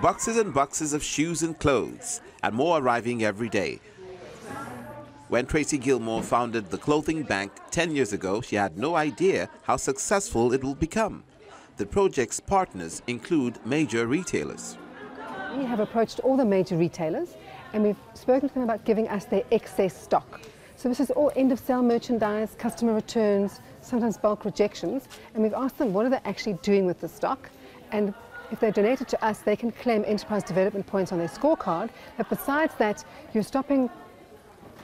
Boxes and boxes of shoes and clothes, and more arriving every day. When Tracy Gilmore founded the Clothing Bank 10 years ago, she had no idea how successful it will become. The project's partners include major retailers. We have approached all the major retailers and we've spoken to them about giving us their excess stock. So this is all end-of-sale merchandise, customer returns, sometimes bulk rejections, and we've asked them what are they actually doing with the stock, and if they donate it to us, they can claim enterprise development points on their scorecard. But besides that, you're stopping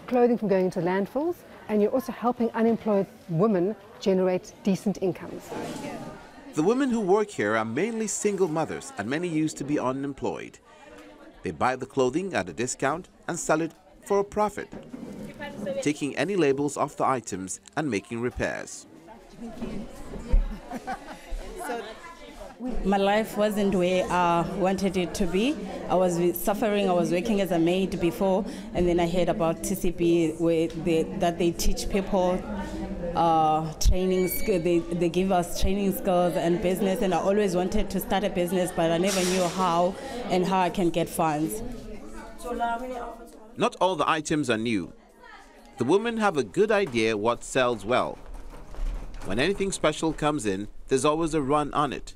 clothing from going into landfills, and you're also helping unemployed women generate decent incomes. The women who work here are mainly single mothers, and many used to be unemployed. They buy the clothing at a discount and sell it for a profit, taking any labels off the items and making repairs. My life wasn't where I wanted it to be. I was suffering. I was working as a maid before, and then I heard about TCB that they teach people training. They give us training skills and business, and I always wanted to start a business, but I never knew how and how I can get funds. Not all the items are new. The women have a good idea what sells well. When anything special comes in, there's always a run on it.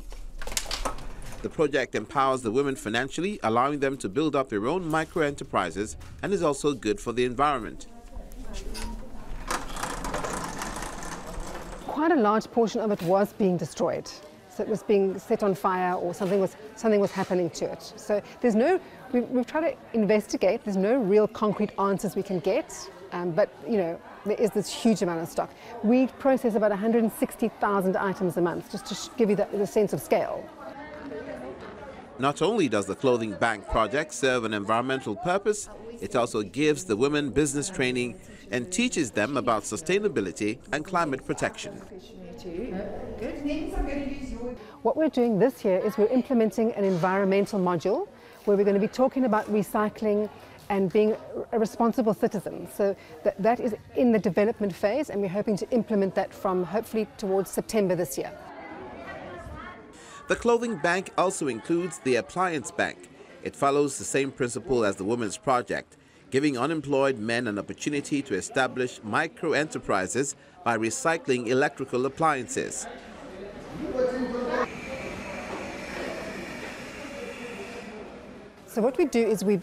The project empowers the women financially, allowing them to build up their own micro-enterprises, and is also good for the environment. Quite a large portion of it was being destroyed. So it was being set on fire, or something was happening to it. So there's no, we've tried to investigate, there's no real concrete answers we can get, but you know, there is this huge amount of stock. We process about 160,000 items a month, just to give you the sense of scale. Not only does the Clothing Bank project serve an environmental purpose, it also gives the women business training and teaches them about sustainability and climate protection. What we're doing this year is we're implementing an environmental module where we're going to be talking about recycling and being a responsible citizen. So that is in the development phase, and we're hoping to implement that from hopefully towards September this year. The Clothing Bank also includes the Appliance Bank. It follows the same principle as the Women's Project, giving unemployed men an opportunity to establish micro-enterprises by recycling electrical appliances. So what we do is we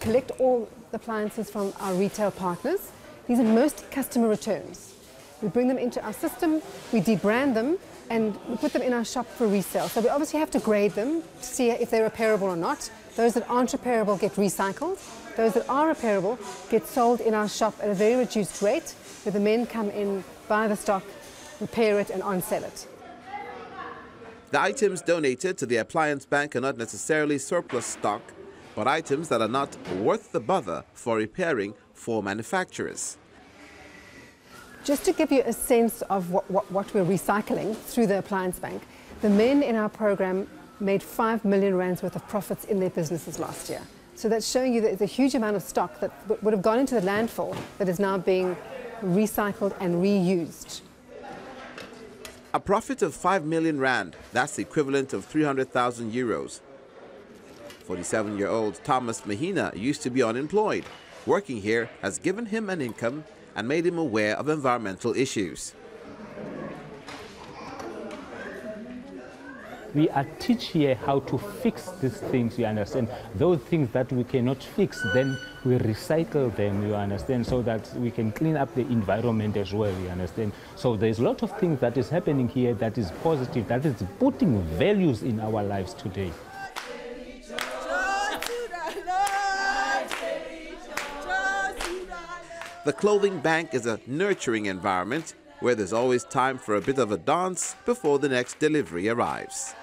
collect all the appliances from our retail partners. These are mostly customer returns. We bring them into our system, we debrand them, and we put them in our shop for resale. So we obviously have to grade them to see if they're repairable or not. Those that aren't repairable get recycled. Those that are repairable get sold in our shop at a very reduced rate, where the men come in, buy the stock, repair it, and on-sell it. The items donated to the Appliance Bank are not necessarily surplus stock, but items that are not worth the bother for repairing for manufacturers. Just to give you a sense of what we're recycling through the Appliance Bank, the men in our program made 5 million rands worth of profits in their businesses last year. So that's showing you that there's a huge amount of stock that would have gone into the landfill that is now being recycled and reused. A profit of 5 million rand, that's the equivalent of 300,000 euros. 47-year-old Thomas Mahina used to be unemployed. Working here has given him an income and made him aware of environmental issues. We are teach here how to fix these things, you understand. Those things that we cannot fix, then we recycle them, you understand, so that we can clean up the environment as well, you understand. So there's a lot of things that is happening here that is positive, that is putting values in our lives today. The Clothing Bank is a nurturing environment where there's always time for a bit of a dance before the next delivery arrives.